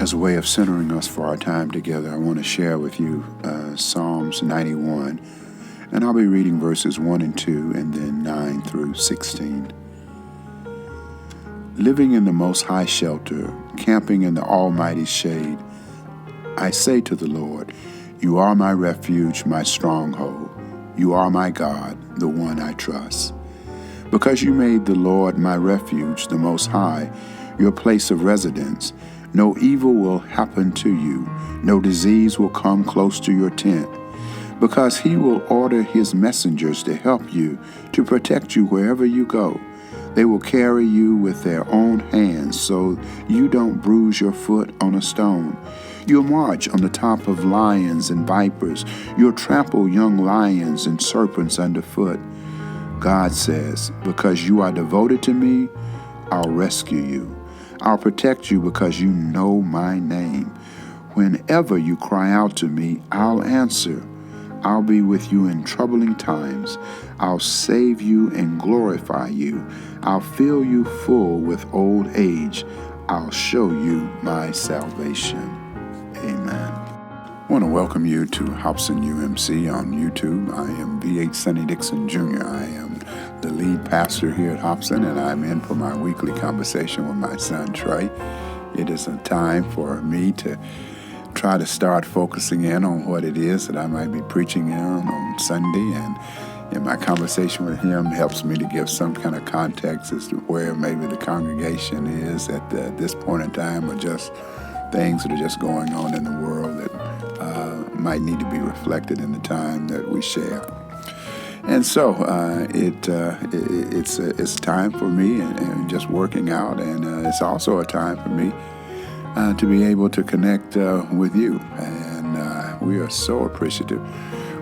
As a way of centering us for our time together, I want to share with you Psalms 91, and I'll be reading verses 1 and 2 and then 9 through 16. Living in the Most High shelter, camping in the Almighty's shade, I say to the Lord, You are my refuge, my stronghold. You are my God, the one I trust. Because you made the Lord my refuge, the Most High, your place of residence, no evil will happen to you, no disease will come close to your tent, because he will order his messengers to help you, to protect you wherever you go. They will carry you with their own hands so you don't bruise your foot on a stone. You'll march on the top of lions and vipers. You'll trample young lions and serpents underfoot. God says, because you are devoted to me, I'll rescue you. I'll protect you because you know my name. Whenever you cry out to me, I'll answer. I'll be with you in troubling times. I'll save you and glorify you. I'll fill you full with old age. I'll show you my salvation. Amen. I want to welcome you to Hobson UMC on YouTube. I am VHD Jr. I am the lead pastor here at Hobson, and I'm in for my weekly conversation with my son, Trey. It is a time for me to try to start focusing in on what it is that I might be preaching on Sunday, and in my conversation with him helps me to give some kind of context as to where maybe the congregation is at this point in time, or just things that are just going on in the world that might need to be reflected in the time that we share. And so it's time for me and just working out, and it's also a time for me to be able to connect with you. And we are so appreciative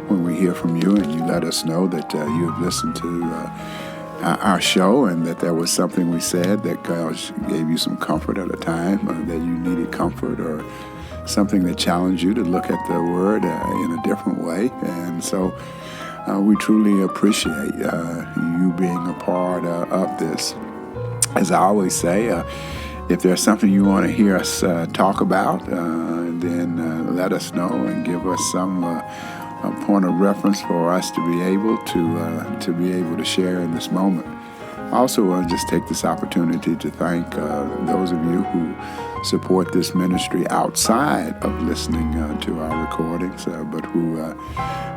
when we hear from you and you let us know that you have listened to our show, and that there was something we said that gave you some comfort at a time, or that you needed comfort, or something that challenged you to look at the Word in a different way. And so we truly appreciate you being a part of this. As I always say, if there's something you want to hear us talk about, then let us know and give us some a point of reference for us to be able to share in this moment. I also want to just take this opportunity to thank those of you who support this ministry outside of listening to our recordings, but who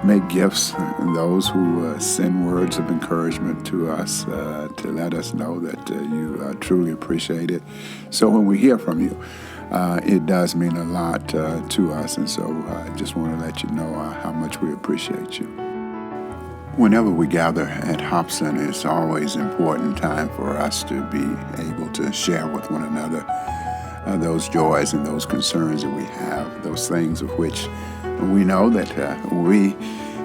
make gifts, and those who send words of encouragement to us to let us know that you truly appreciate it. So when we hear from you, it does mean a lot to us, and so I just want to let you know how much we appreciate you. Whenever we gather at Hobson, it's always an important time for us to be able to share with one another those joys and those concerns that we have, those things of which we know that we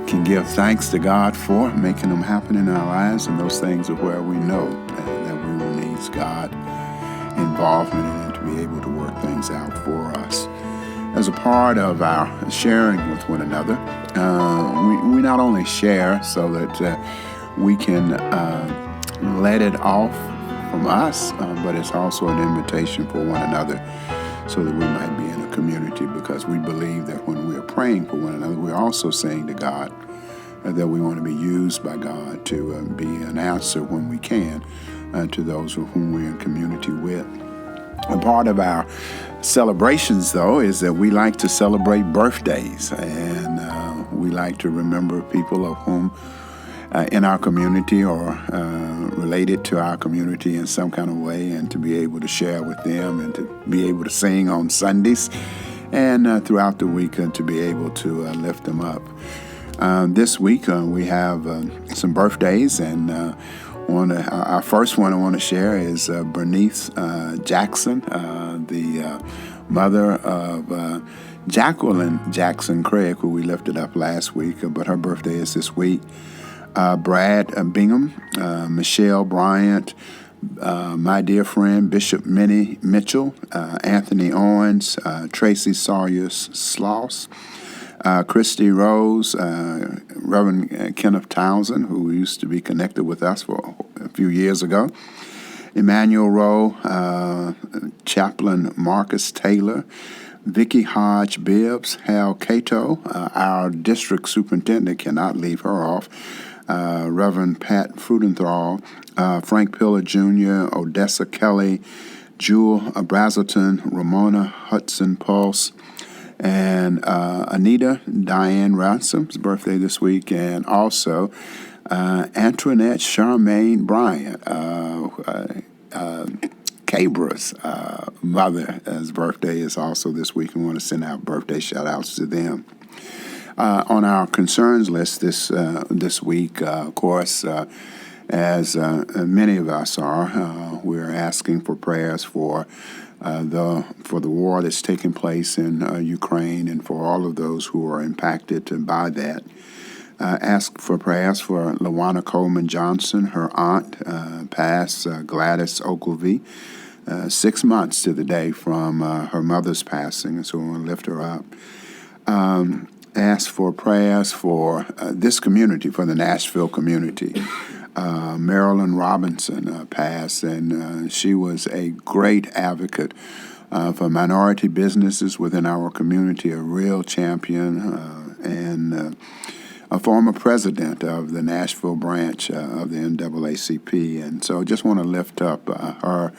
can give thanks to God for making them happen in our lives, and those things are where we know that we will need God's involvement in it to be able to work things out for us. As a part of our sharing with one another, we not only share so that we can let it off from us, but it's also an invitation for one another so that we might be in a community, because we believe that when we are praying for one another, we're also saying to God that we want to be used by God to be an answer when we can to those with whom we're in community with. A part of our celebrations, though, is that we like to celebrate birthdays, and we like to remember people of whom in our community or related to our community in some kind of way, and to be able to share with them, and to be able to sing on Sundays and throughout the week, and to be able to lift them up. This week we have some birthdays, and our first one I want to share is Bernice Jackson, the mother of Jacqueline Jackson Craig, who we lifted up last week, but her birthday is this week. Brad Bingham, Michelle Bryant, my dear friend Bishop Minnie Mitchell, Anthony Owens, Tracy Sawyer-Sloss, Christy Rose, Reverend Kenneth Townsend, who used to be connected with us for a few years ago, Emmanuel Rowe, Chaplain Marcus Taylor, Vicky Hodge Bibbs, Hal Cato, our district superintendent, cannot leave her off, Reverend Pat Frudenthal, Frank Pillar Jr., Odessa Kelly, Jewel Brazelton, Ramona Hudson Pulse, and Anita Diane Ransom's birthday this week, and also Antoinette Charmaine Bryant, Cabra's mother's birthday is also this week. We want to send out birthday shout-outs to them. On our concerns list this week, of course, as many of us are, we're asking for prayers for the war that's taking place in Ukraine and for all of those who are impacted by that. Ask for prayers for Lawana Coleman Johnson, her aunt, passed, Gladys Ogilvie, 6 months to the day from her mother's passing, and so we want to lift her up. Ask for prayers for this community, for the Nashville community. Marilyn Robinson passed, and she was a great advocate for minority businesses within our community, a real champion, and a former president of the Nashville branch of the NAACP. And so just want to lift up her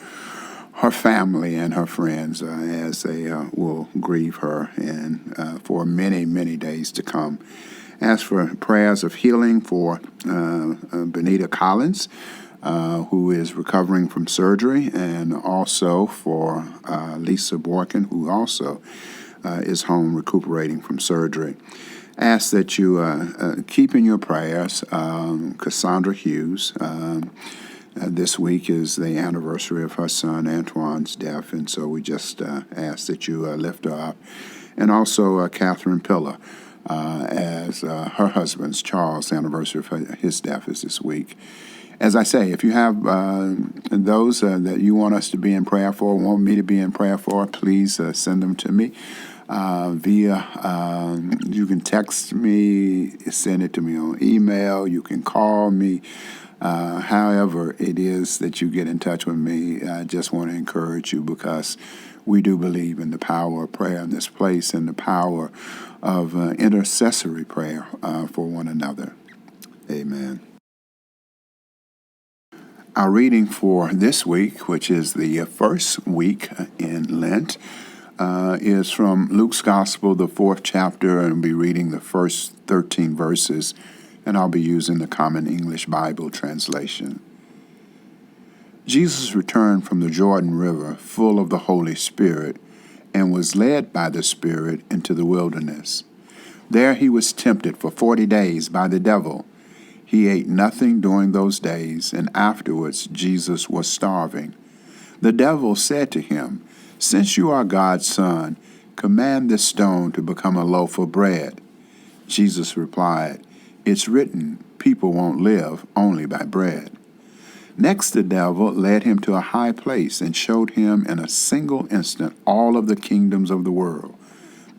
family and her friends as they will grieve her and for many, many days to come. Ask for prayers of healing for Benita Collins, who is recovering from surgery, and also for Lisa Borkin, who also is home recuperating from surgery. Ask that you keep in your prayers Cassandra Hughes. This week is the anniversary of her son Antoine's death, and so we just ask that you lift her up. And also Catherine Pillar, as her husband's Charles' anniversary of his death is this week. As I say, if you have those that you want us to be in prayer for, want me to be in prayer for, please send them to me. You can text me, send it to me on email, you can call me, however it is that you get in touch with me. I just want to encourage you because we do believe in the power of prayer in this place and the power of intercessory prayer for one another. Amen. Our reading for this week, which is the first week in Lent, is from Luke's Gospel, the 4th chapter, and I'll be reading the first 13 verses, and I'll be using the Common English Bible translation. Jesus returned from the Jordan River full of the Holy Spirit and was led by the Spirit into the wilderness. There he was tempted for 40 days by the devil. He ate nothing during those days, and afterwards Jesus was starving. The devil said to him, "Since you are God's son, command this stone to become a loaf of bread." Jesus replied, "It's written, people won't live only by bread." Next the devil led him to a high place and showed him in a single instant all of the kingdoms of the world.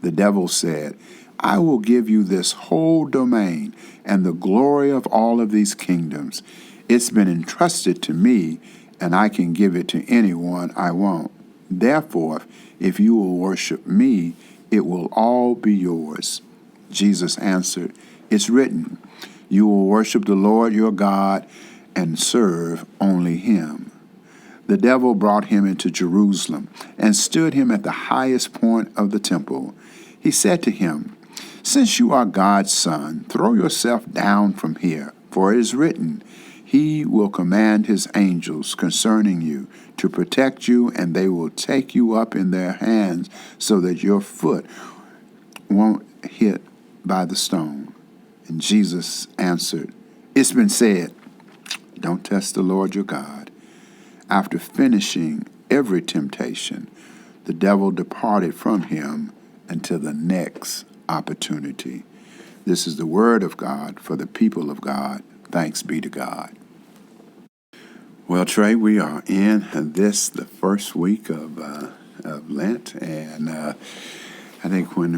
The devil said, "I will give you this whole domain and the glory of all of these kingdoms. It's been entrusted to me, and I can give it to anyone I want. Therefore, if you will worship me, it will all be yours." Jesus answered, "It's written, you will worship the Lord your God and serve only him." The devil brought him into Jerusalem and stood him at the highest point of the temple. He said to him, "Since you are God's son, throw yourself down from here, for it is written, He will command his angels concerning you to protect you, and they will take you up in their hands so that your foot won't hit by the stone." And Jesus answered, "It's been said, don't test the Lord your God." After finishing every temptation, the devil departed from him until the next opportunity. This is the word of God for the people of God. Thanks be to God. Well, Trey, we are in the first week of Lent, and I think when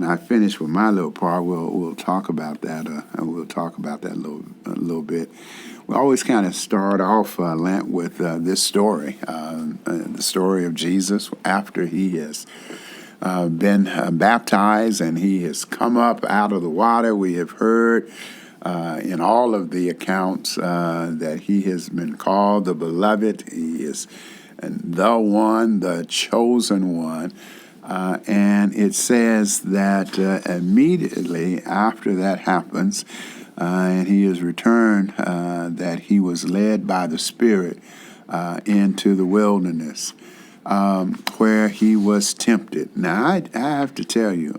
I finish with my little part, we'll talk about that. We'll talk about that a little bit. we always kind of start off Lent with this story, the story of Jesus after he has been baptized and he has come up out of the water. We have heard in all of the accounts that he has been called the beloved. He is the one, the chosen one. And it says that immediately after that happens, and he is returned, that he was led by the Spirit into the wilderness, where he was tempted. Now, I have to tell you,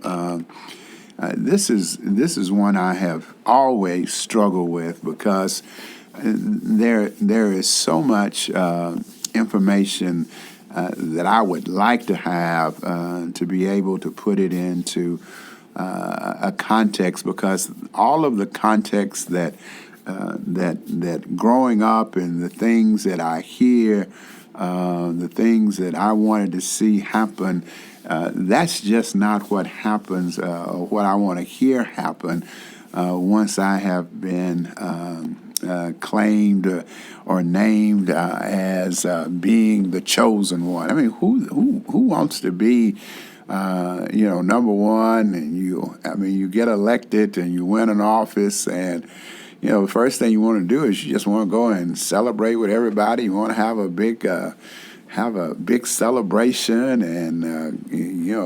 this is one I have always struggled with, because there is so much information that I would like to have to be able to put it into a context, because all of the context that growing up and the things that I hear, the things that I wanted to see happen, that's just not what happens, or what I want to hear happen once I have been claimed or named as being the chosen one. I mean, who wants to be number one, and you get elected and you win an office, and the first thing you want to do is you just want to go and celebrate with everybody. You want to have a big celebration, and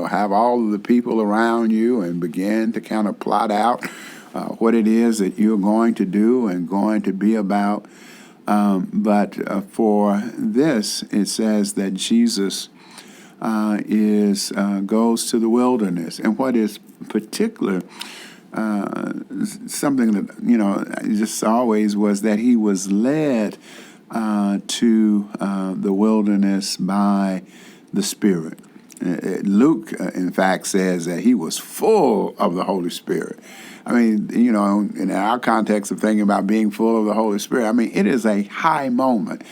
have all of the people around you and begin to kind of plot out what it is that you're going to do and going to be about. But for this, it says that Jesus goes to the wilderness, and what is particular, something that just always was that he was led to the wilderness by the Spirit. Luke, in fact, says that he was full of the Holy Spirit. I mean, in our context of thinking about being full of the Holy Spirit, I mean, it is a high moment.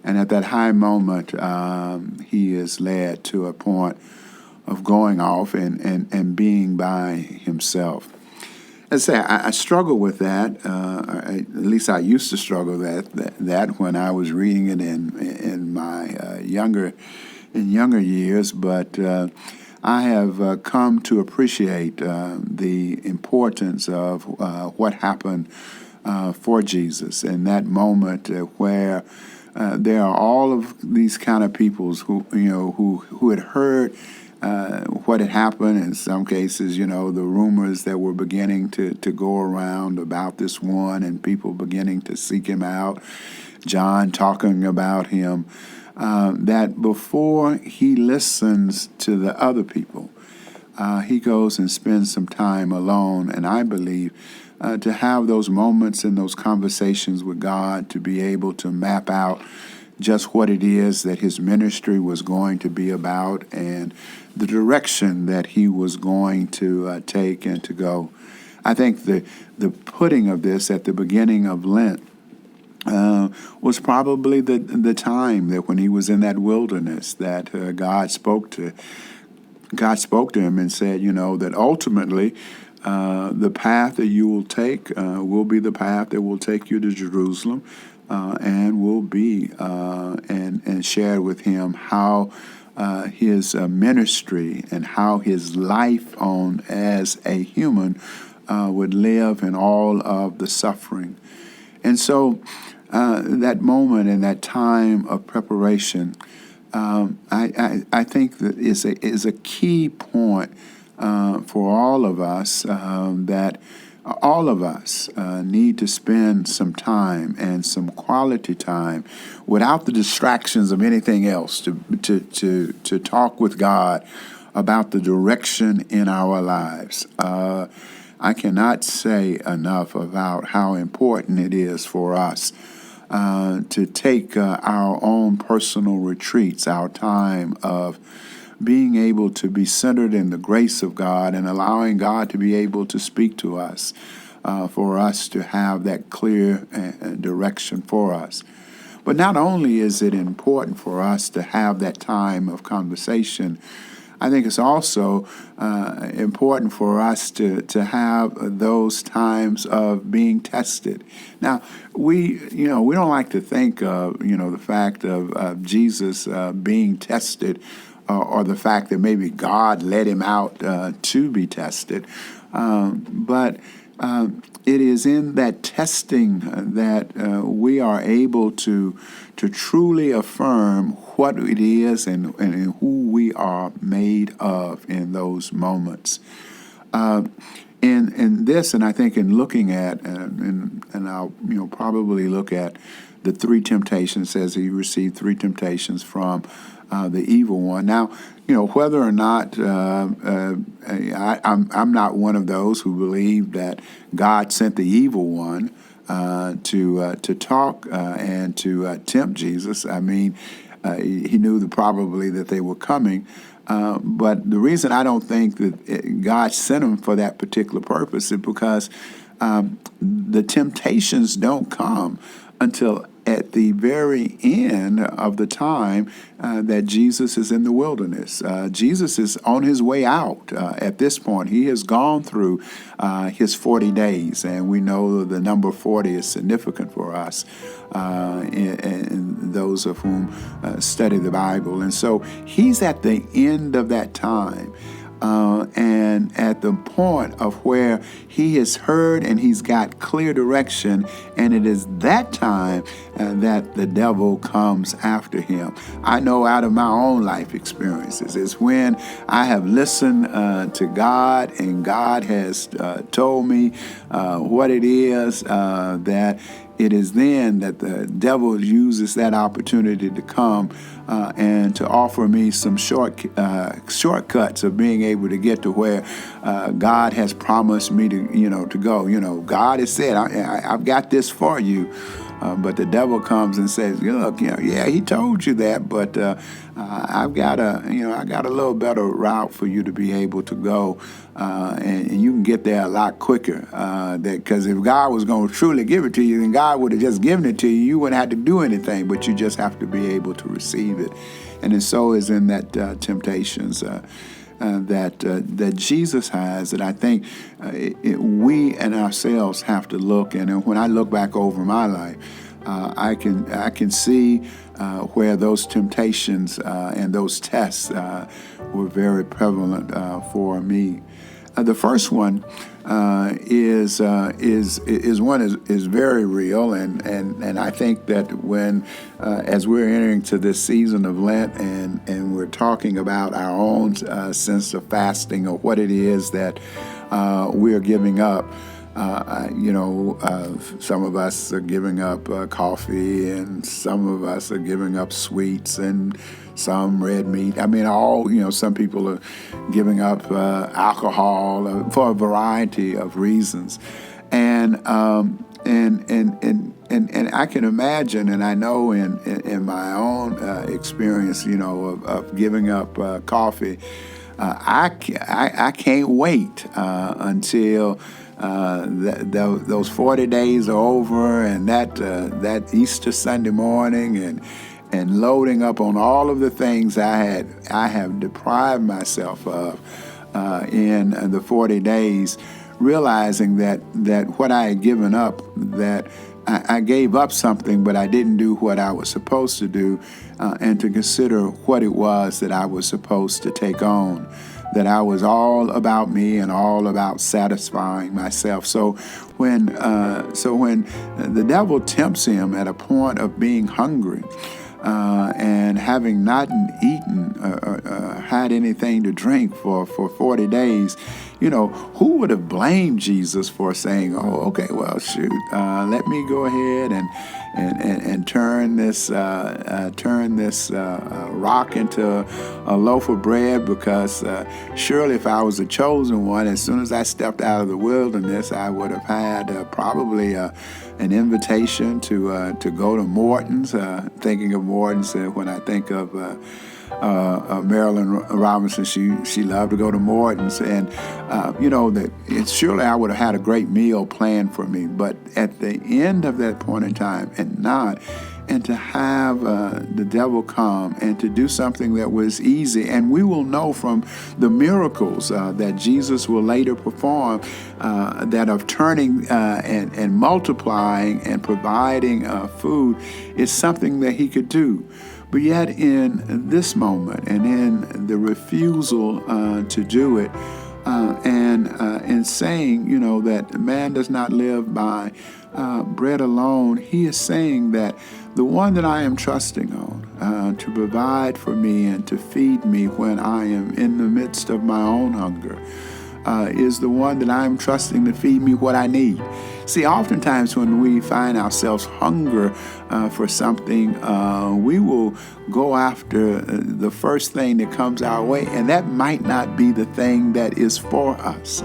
And at that high moment, he is led to a point of going off and being by himself. As I say, I struggle with that. At least I used to struggle that when I was reading it in my younger years. But I have come to appreciate the importance of what happened for Jesus in that moment where there are all of these kind of peoples who had heard what had happened. In some cases, the rumors that were beginning to go around about this one, and people beginning to seek him out. John talking about him. That before he listens to the other people, he goes and spends some time alone. And I believe to have those moments and those conversations with God, to be able to map out just what it is that his ministry was going to be about and the direction that he was going to take and to go. I think the putting of this at the beginning of Lent was probably the time that when he was in that wilderness that God spoke to him and said, that ultimately the path that you will take will be the path that will take you to Jerusalem, and will be and share with him how his ministry and how his life on as a human would live in all of the suffering. And so that moment and that time of preparation, I think that is a key point for all of us, that all of us need to spend some time and some quality time without the distractions of anything else to talk with God about the direction in our lives. I cannot say enough about how important it is for us to take our own personal retreats, our time of being able to be centered in the grace of God and allowing God to be able to speak to us, for us to have that clear direction for us. But not only is it important for us to have that time of conversation, I think it's also important for us to have those times of being tested. Now, we don't like to think of, the fact of Jesus being tested, or the fact that maybe God let him out to be tested. But it is in that testing that we are able to truly affirm what it is and who we are made of in those moments. In this, and I think in looking at, and I'll probably look at the three temptations, says he received three temptations from the evil one. Now, whether or not I'm not one of those who believe that God sent the evil one to talk and to tempt Jesus. I mean, he knew probably that they were coming. But the reason I don't think that God sent him for that particular purpose is because the temptations don't come until at the very end of the time that Jesus is in the wilderness. Jesus is on his way out at this point. He has gone through his 40 days, and we know the number 40 is significant for us, and those of whom study the Bible. And so he's at the end of that time. And at the point of where he has heard and he's got clear direction, and it is that time that the devil comes after him. I know out of my own life experiences, it's when I have listened to God, and God has told me what it is that it is then that the devil uses that opportunity to come and to offer me some shortcuts of being able to get to where God has promised me to go. God has said, I've got this for you. But the devil comes and says, look, yeah, he told you that, but I've got I got a little better route for you to be able to go, and you can get there a lot quicker. Because if God was going to truly give it to you, then God would have just given it to you. You wouldn't have to do anything, but you just have to be able to receive it. And so is in that temptations. That Jesus has, that I think we and ourselves have to look. And when I look back over my life, I can see where those temptations and those tests were very prevalent for me. The first one is very real, and I think that when as we're entering to this season of Lent, and we're talking about our own sense of fasting, or what it is that we're giving up. Some of us are giving up coffee, and some of us are giving up sweets, and some red meat. I mean, some people are giving up alcohol for a variety of reasons, and I can imagine, and I know in my own experience, of giving up coffee, I can't wait until those 40 days are over, and that Easter Sunday morning, and loading up on all of the things I have deprived myself of in the 40 days, realizing that what I had given up, that I gave up something, but I didn't do what I was supposed to do, and to consider what it was that I was supposed to take on, that I was all about me and all about satisfying myself. So when the devil tempts him at a point of being hungry, and having not eaten or had anything to drink for 40 days, who would have blamed Jesus for saying, "Oh, okay, well, shoot, let me go ahead and turn this rock into a loaf of bread, because surely if I was the chosen one, as soon as I stepped out of the wilderness, I would have had probably an invitation to go to Morton's." Thinking of Morton's, when I think of Marilyn Robinson, she loved to go to Morton's, and that surely I would have had a great meal planned for me. But at the end of that point in time, and not and to have the devil come and to do something that was easy. And we will know from the miracles that Jesus will later perform that of turning and multiplying and providing food is something that he could do. But yet in this moment and in the refusal to do it, and in saying, that man does not live by bread alone, he is saying that the one that I am trusting on to provide for me and to feed me when I am in the midst of my own hunger is the one that I'm trusting to feed me what I need. See, oftentimes when we find ourselves hunger for something, we will go after the first thing that comes our way, and that might not be the thing that is for us.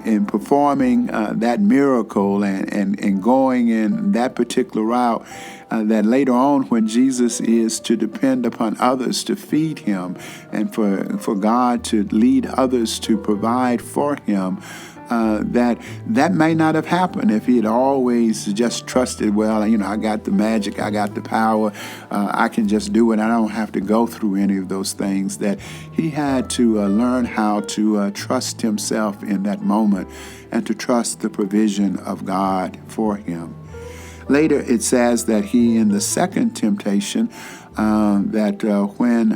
In performing that miracle and going in that particular route, that later on when Jesus is to depend upon others to feed him and for God to lead others to provide for him, that may not have happened if he had always just trusted, well, I got the magic, I got the power, I can just do it, I don't have to go through any of those things. That he had to learn how to trust himself in that moment and to trust the provision of God for him. Later it says that he, in the second temptation, that when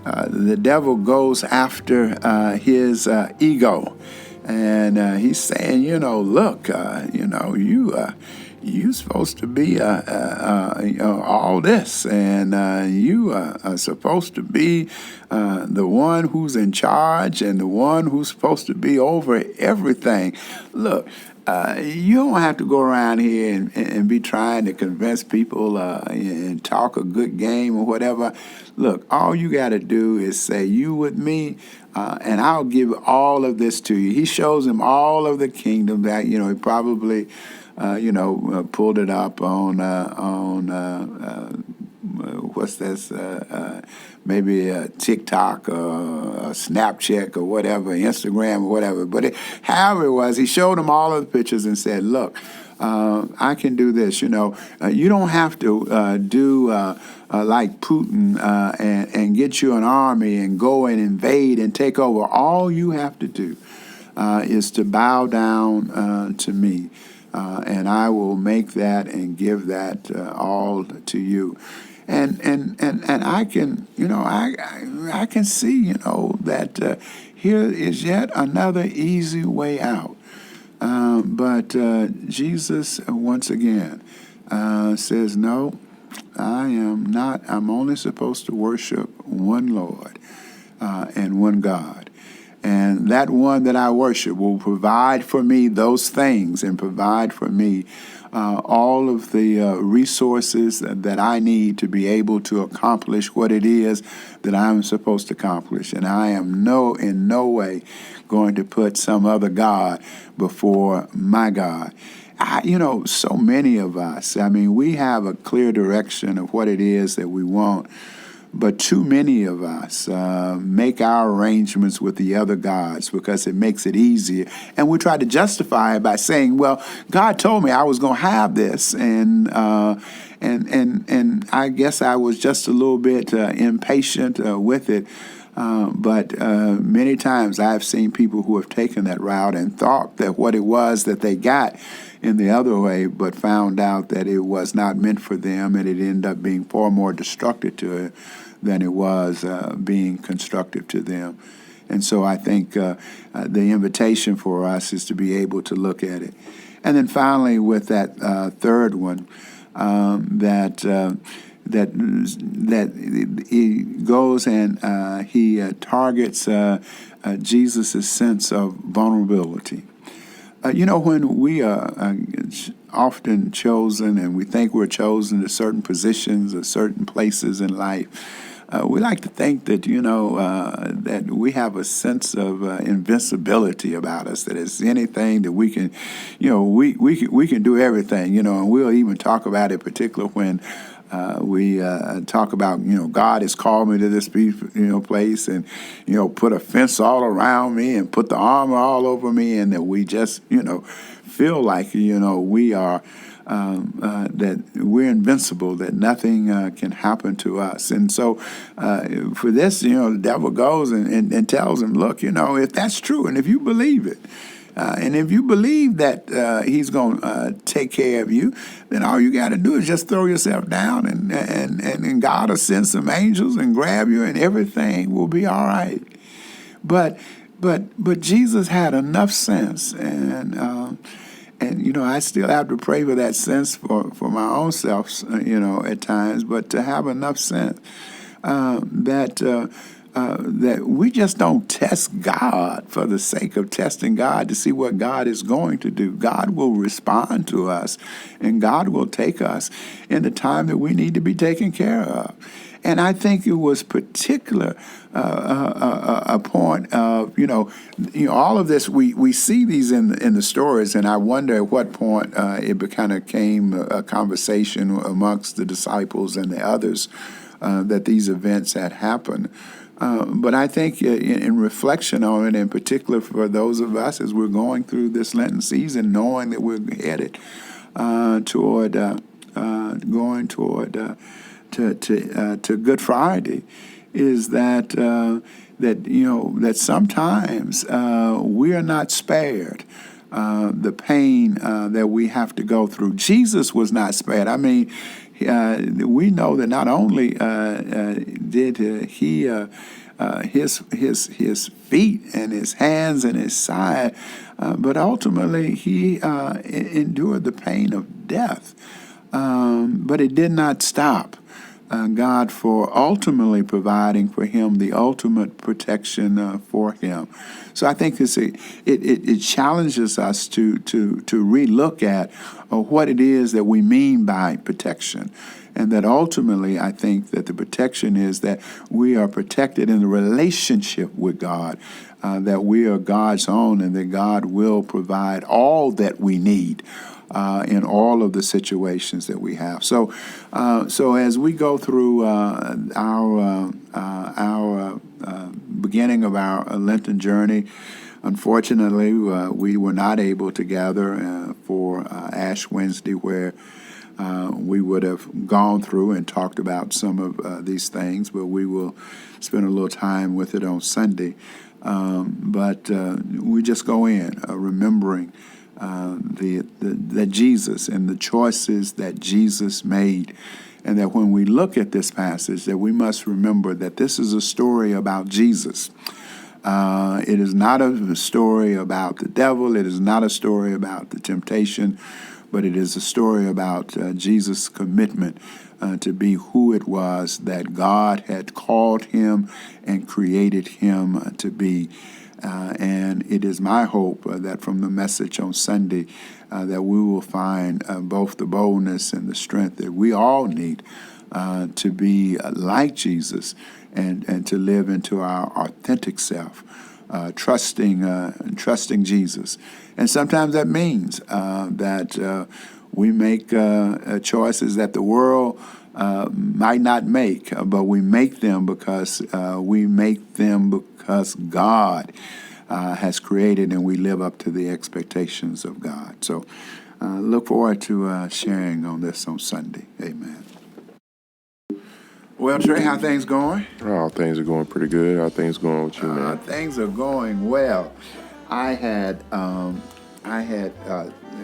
the devil goes after his ego, and he's saying, look, you supposed to be all this, and you are supposed to be the one who's in charge and the one who's supposed to be over everything. Look, you don't have to go around here and be trying to convince people and talk a good game or whatever. Look, all you got to do is say, you with me, and I'll give all of this to you. He shows him all of the kingdom that, he probably, pulled it up on what's this, maybe a TikTok or a Snapchat or whatever, Instagram or whatever. But however it was, he showed them all of the pictures and said, look, I can do this. You don't have to do like Putin and get you an army and go and invade and take over. All you have to do is to bow down to me, and I will make that and give that all to you. And I can, I can see, that here is yet another easy way out. But Jesus, once again, says, no, I am not. I'm only supposed to worship one Lord and one God. And that one that I worship will provide for me those things and provide for me all of the resources that I need to be able to accomplish what it is that I'm supposed to accomplish. And I am in no way going to put some other God before my God. So many of us, we have a clear direction of what it is that we want. But too many of us make our arrangements with the other gods because it makes it easier. And we try to justify it by saying, well, God told me I was going to have this. And I guess I was just a little bit impatient with it. But many times I've seen people who have taken that route and thought that what it was that they got in the other way, but found out that it was not meant for them, and it ended up being far more destructive to it than it was being constructive to them. And so I think the invitation for us is to be able to look at it. And then finally, with that third one, that he goes and he targets Jesus' sense of vulnerability. When we are often chosen and we think we're chosen to certain positions or certain places in life, we like to think that, that we have a sense of invincibility about us, that it's anything that we can, we can do everything, and we'll even talk about it, particularly when We talk about, God has called me to this place, and, put a fence all around me and put the armor all over me, and that we just, feel like, we are, that we're invincible, that nothing can happen to us. And so for this, the devil goes and tells him, look, if that's true, and if you believe it, and if you believe that he's going to take care of you, then all you got to do is just throw yourself down, and God will send some angels and grab you, and everything will be all right. But Jesus had enough sense, and I still have to pray for that sense for my own self, at times. But to have enough sense that we just don't test God for the sake of testing God to see what God is going to do. God will respond to us, and God will take us in the time that we need to be taken care of. And I think it was particular a point of all of this. We see these in the stories, and I wonder at what point it kind of came a conversation amongst the disciples and the others that these events had happened. But I think in reflection on it, in particular for those of us as we're going through this Lenten season, knowing that we're headed toward to Good Friday, is that that sometimes we are not spared the pain that we have to go through. Jesus was not spared. I mean, we know that not only did he his feet and his hands and his side, but ultimately he endured the pain of death. But it did not stop God for ultimately providing for him the ultimate protection for him. So I think it challenges us to relook at what it is that we mean by protection. And that ultimately, I think that the protection is that we are protected in the relationship with God, that we are God's own, and that God will provide all that we need in all of the situations that we have. So as we go through our beginning of our Lenten journey, unfortunately, we were not able to gather for Ash Wednesday, where we would have gone through and talked about some of these things, but we will spend a little time with it on Sunday. But we just go in remembering that Jesus and the choices that Jesus made, and that when we look at this passage, that we must remember that this is a story about Jesus. It is not a story about the devil. It is not a story about the temptation, but it is a story about Jesus' commitment to be who it was that God had called him and created him to be. And it is my hope that from the message on Sunday that we will find both the boldness and the strength that we all need to be like Jesus and to live into our authentic self, trusting Jesus. And sometimes that means that we make choices that the world might not make, but we make them because God has created, and we live up to the expectations of God. So look forward to sharing on this on Sunday. Amen. Well, Trey, how things going? Oh, things are going pretty good. How things going with you, man? Things are going well. I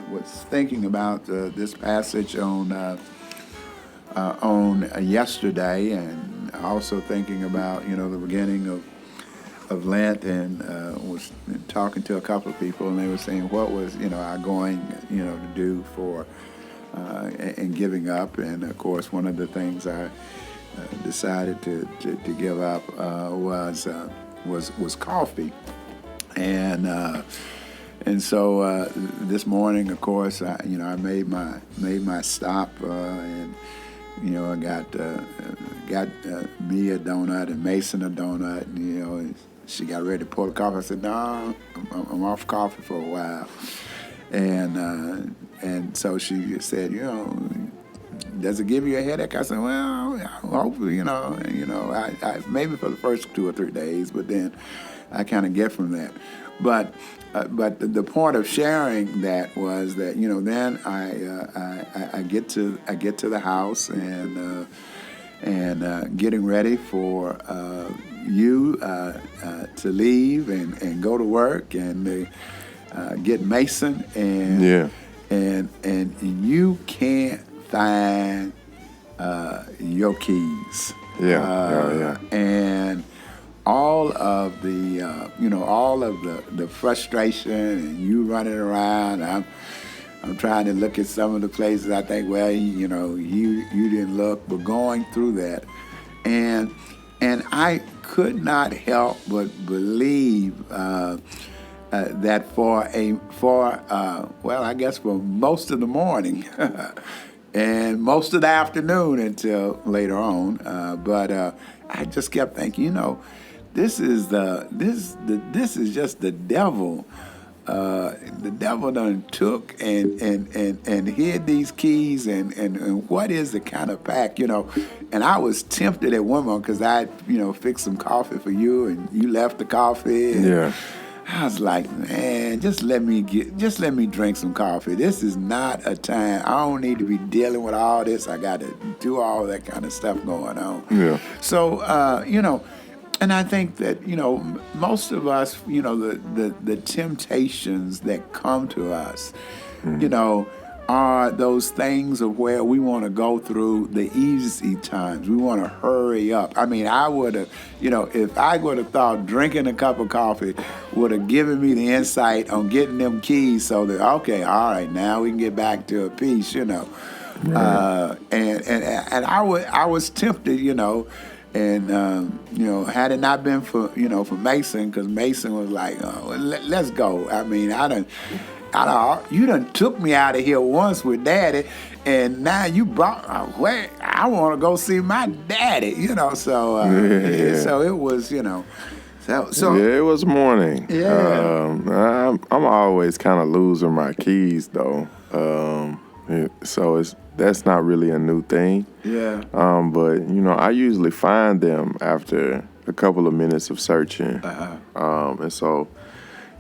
was thinking about this passage on yesterday, and also thinking about the beginning of Lent, and was talking to a couple of people, and they were saying what was I going to do for and giving up, and of course one of the things I decided to give up was coffee, and so this morning, of course, I made my stop, and I got me a donut and Mason a donut, and she got ready to pour the coffee. I said, "No, I'm off coffee for a while," and so she said, does it give you a headache? I said, well, hopefully, I maybe for the first 2 or 3 days, but then I kind of get from that. But the point of sharing that was that then I get to the house and getting ready for you to leave and go to work and get Mason and you can't find your keys. And all of the the frustration and you running around. I'm trying to look at some of the places I think, well, you didn't look, but going through that, and I could not help but believe that for I guess for most of the morning and most of the afternoon until later on, but I just kept thinking, this is just the devil. The devil done took and hid these keys and what is the kind of pack, and I was tempted at one moment because I fixed some coffee for you and you left the coffee and I was like, man, just let me drink some coffee. This is not a time. I don't need to be dealing with all this. I got to do all that kind of stuff going on. So and I think that, most of us, the temptations that come to us, are those things of where we want to go through the easy times. We want to hurry up. I mean, I would have, if I would have thought drinking a cup of coffee would have given me the insight on getting them keys so that, okay, all right, now we can get back to a peace, Right. And I was tempted, and had it not been for for Mason, because Mason was like, let's go. I mean, you done took me out of here once with Daddy, and now you brought where I want to go see my daddy. So so it was so it was morning. I'm always kind of losing my keys though. So that's not really a new thing. But I usually find them after a couple of minutes of searching. And so,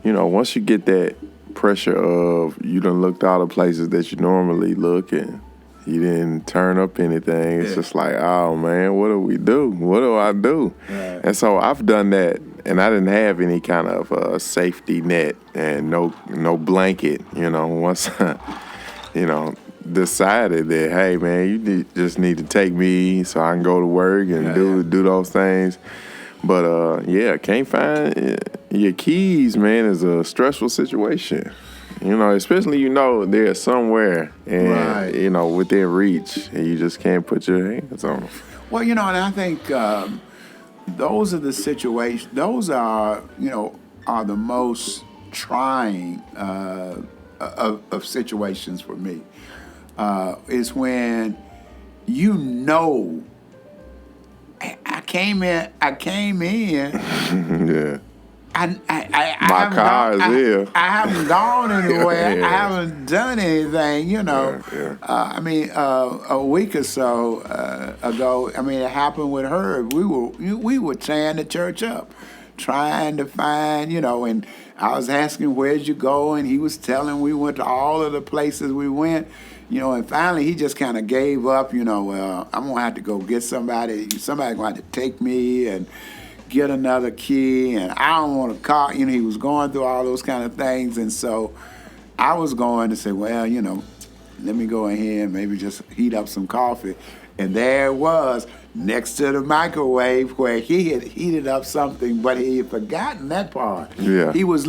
once you get that pressure of you done looked all the places that you normally look and you didn't turn up anything, it's just like, oh man, what do we do? What do I do? And so I've done that, and I didn't have any kind of safety net and no blanket. Once decided that, hey man, you just need to take me so I can go to work and do those things. But can't find your keys, man, is a stressful situation. Especially they're somewhere and within reach, and you just can't put your hands on them. Well, and I think those are the situations. Those are the most trying of situations for me. Is when I came in. Yeah. My car is here. I haven't gone anywhere. I haven't done anything. I mean, a week or so ago. I mean, it happened with her. We were tearing the church up, trying to find. And I was asking, where'd you go? And he was telling we went to all of the places we went. And finally he just kind of gave up, well, I'm going to have to go get somebody. Somebody's going to have to take me and get another key, and I don't want to call. He was going through all those kind of things. And so I was going to say, well, let me go ahead and maybe just heat up some coffee. And there it was, next to the microwave where he had heated up something, but he had forgotten that part. He was,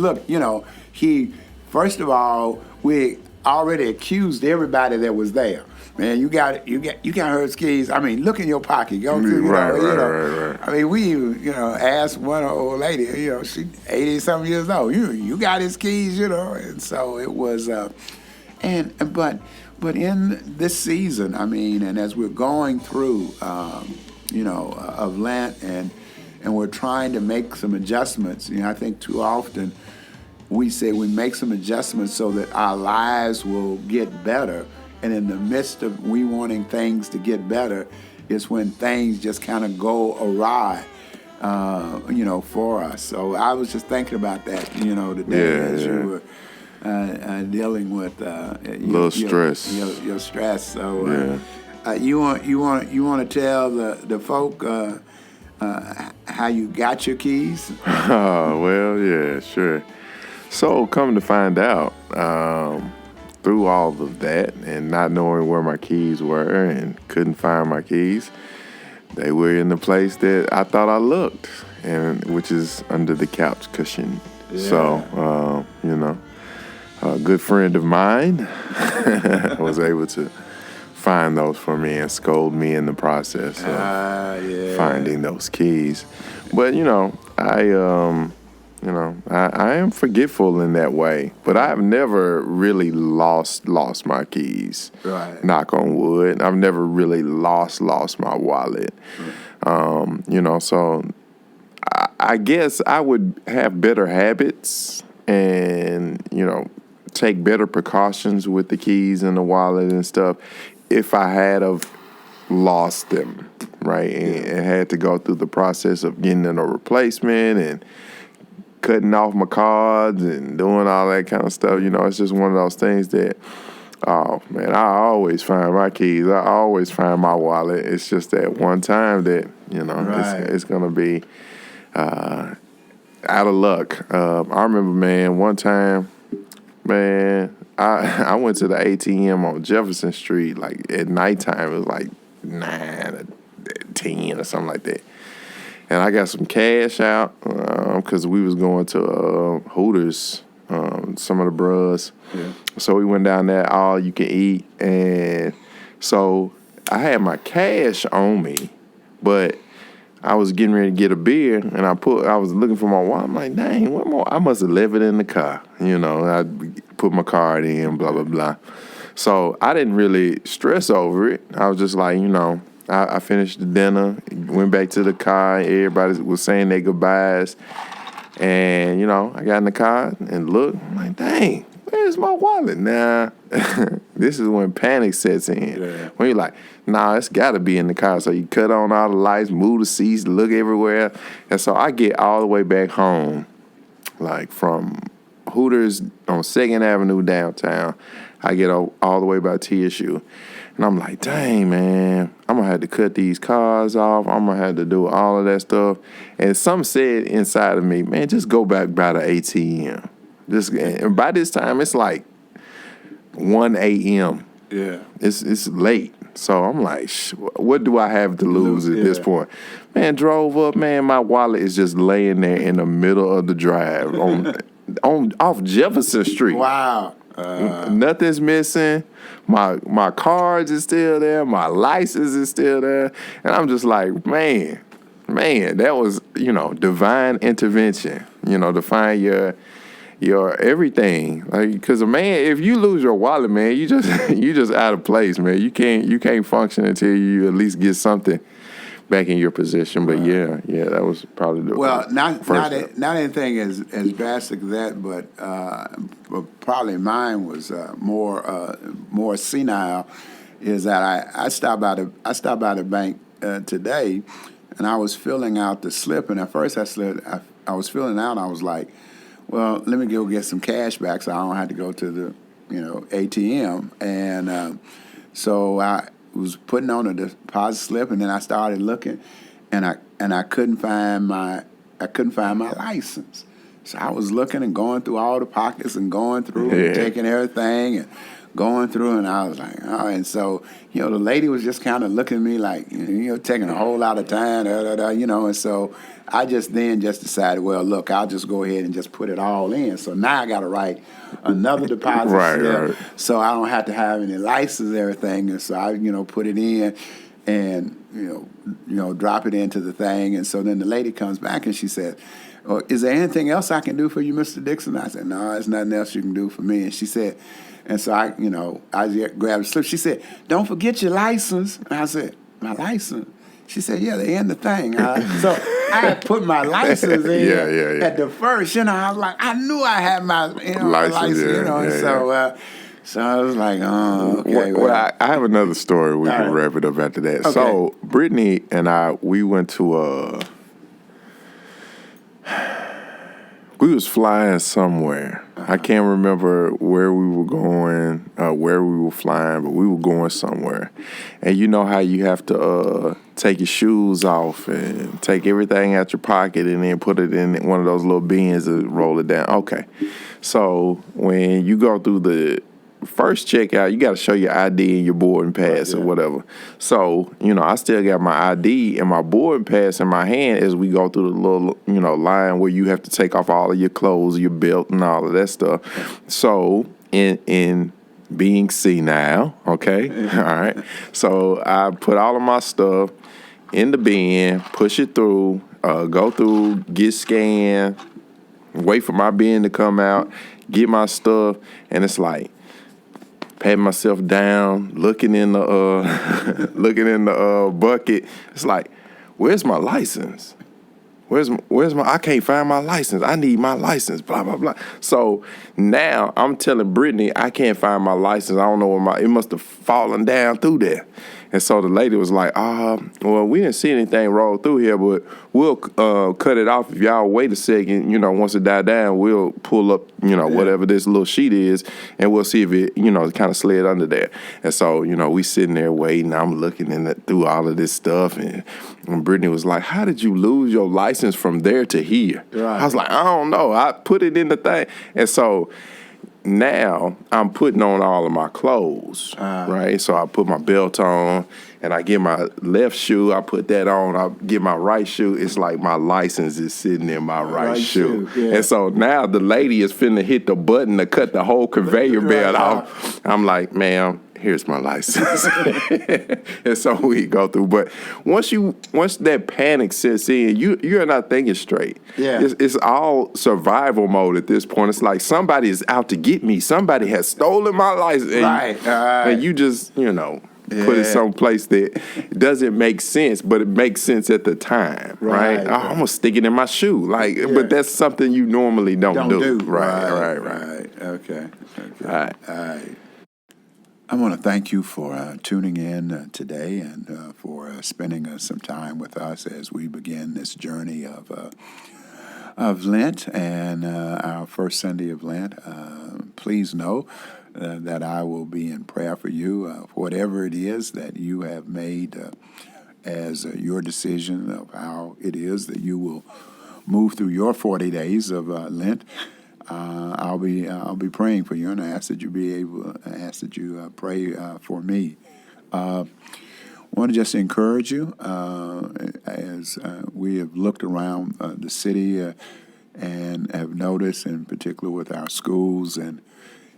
first of all, we already accused everybody that was there. Man, you got her keys. I mean, look in your pocket. Go through, right. I mean, we even, asked one old lady, she 80-something years old. You got his keys, And so it was, but in this season, I mean, and as we're going through, of Lent, and we're trying to make some adjustments. I think too often we say we make some adjustments so that our lives will get better. And in the midst of we wanting things to get better, is when things just kind of go awry, for us. So I was just thinking about that, today as you were dealing with little stress. Your stress. So you want to tell the folk how you got your keys? Well, yeah, sure. So come to find out, through all of that and not knowing where my keys were and couldn't find my keys, they were in the place that I thought I looked, and which is under the couch cushion. Yeah. So, a good friend of mine was able to find those for me and scold me in the process of finding those keys. But, I am forgetful in that way, but I've never really lost my keys. Right. Knock on wood. I've never really lost my wallet. Right. So I guess I would have better habits and, take better precautions with the keys and the wallet and stuff if I had have lost them, right? And had to go through the process of getting a replacement and cutting off my cards and doing all that kind of stuff. It's just one of those things that, oh, man, I always find my keys. I always find my wallet. It's just that one time that, it's going to be out of luck. I remember, man, one time, I went to the ATM on Jefferson Street, like, at nighttime. It was like 9 or 10 or something like that. And I got some cash out because we was going to Hooters, some of the bros. Yeah. So we went down there, all you can eat. And so I had my cash on me, but I was getting ready to get a beer, and I was looking for my wallet. I'm like, dang, what more? I must have left it in the car. I put my card in, blah, blah, blah. So I didn't really stress over it. I was just like, I finished the dinner, went back to the car, everybody was saying their goodbyes. And, I got in the car and looked, I'm like, dang, where's my wallet? Nah, this is when panic sets in. Yeah. When you're like, nah, it's got to be in the car. So you cut on all the lights, move the seats, look everywhere. And so I get all the way back home, like from Hooters on 2nd Avenue downtown. I get all the way by TSU. And I'm like, dang, man, I'm going to have to cut these cars off. I'm going to have to do all of that stuff. And some said inside of me, man, just go back by the ATM. And by this time, it's like 1 a.m. Yeah. It's late. So I'm like, what do I have to lose at this point? Man, drove up, man, my wallet is just laying there in the middle of the drive off Jefferson Street. Wow. Nothing's missing. My cards is still there. My license is still there. And I'm just like, man, that was, divine intervention, to find your everything. Like, because man, if you lose your wallet, man, you just out of place, man. You can't function until you at least get something back in your position. But yeah, that was probably the not anything as drastic as that, but probably mine was more senile. Is that I stopped by the bank today, and I was filling out the slip, and at first I was filling out. I was like, well, let me go get some cash back, so I don't have to go to the ATM, and so I was putting on a deposit slip, and then I started looking, and I couldn't find my license. So I was looking and going through all the pockets and going through and taking everything and going through, and I was like, oh, and so the lady was just kind of looking at me like, taking a whole lot of time, and so I just decided, well, look, I'll just go ahead and just put it all in. So now I got to write another deposit slip, right. So I don't have to have any license and everything. And so I, put it in and, drop it into the thing. And so then the lady comes back and she said, oh, is there anything else I can do for you, Mr. Dixon? I said, no, there's nothing else you can do for me. And she said, and so I grabbed the slip. She said, don't forget your license. And I said, my license? She said, yeah, they're in the thing. So I had put my license in at the first, I was like, I knew I had my license, So I was like, oh, okay. Well, I have another story. We can wrap it up after that. Okay. So Brittany and I, we went to we was flying somewhere. I can't remember where we were going, where we were flying, but we were going somewhere. And you know how you have to take your shoes off and take everything out your pocket and then put it in one of those little bins and roll it down. Okay. So when you go through the first checkout, you got to show your ID and your boarding pass or whatever. So, I still got my ID and my boarding pass in my hand as we go through the little, line where you have to take off all of your clothes, your belt, and all of that stuff. So, in being senile, okay, all right. So I put all of my stuff in the bin, push it through, go through, get scanned, wait for my bin to come out, get my stuff, and it's like, patting myself down, looking in the bucket. It's like, where's my license? Where's my? I can't find my license. I need my license. Blah blah blah. So now I'm telling Brittany I can't find my license. I don't know where it must have fallen down through there. And so the lady was like, well, we didn't see anything roll through here, but we'll cut it off if y'all wait a second. Once it died down, we'll pull up, whatever this little sheet is, and we'll see if it, kind of slid under there. And so, we sitting there waiting. I'm looking through all of this stuff, and Brittany was like, how did you lose your license from there to here? Right. I was like, I don't know. I put it in the thing. And so now I'm putting on all of my clothes, right? So I put my belt on, and I get my left shoe. I put that on. I get my right shoe. It's like my license is sitting in my right shoe. Yeah. And so now the lady is finna hit the button to cut the whole conveyor belt off. I'm like, ma'am, here's my license. And so we go through. But once that panic sets in, you're not thinking straight. Yeah. It's all survival mode at this point. It's like somebody is out to get me. Somebody has stolen my license. And you just, put it someplace that doesn't make sense, but it makes sense at the time, right? Oh, I'm gonna stick it in my shoe, but that's something you normally don't do. Right. Okay. All right. I want to thank you for tuning in today and for spending some time with us as we begin this journey of Lent and our first Sunday of Lent. Please know that I will be in prayer for you, whatever it is that you have made as your decision of how it is that you will move through your 40 days of Lent. I'll be praying for you, and I ask that you pray for me. I want to just encourage you as we have looked around the city and have noticed, in particular with our schools, and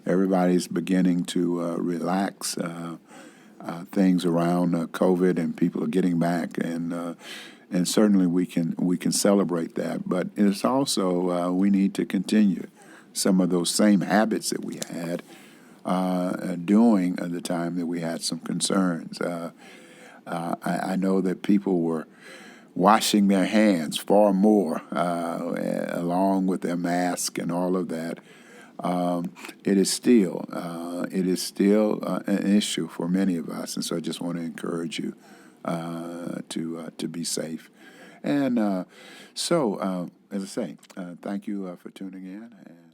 everybody's beginning to relax things around COVID, and people are getting back, and certainly we can celebrate that. But it's also we need to continue some of those same habits that we had during the time that we had some concerns. I know that people were washing their hands far more, along with their mask and all of that. It is still an issue for many of us, and so I just want to encourage you to be safe. And so, as I say, thank you for tuning in. And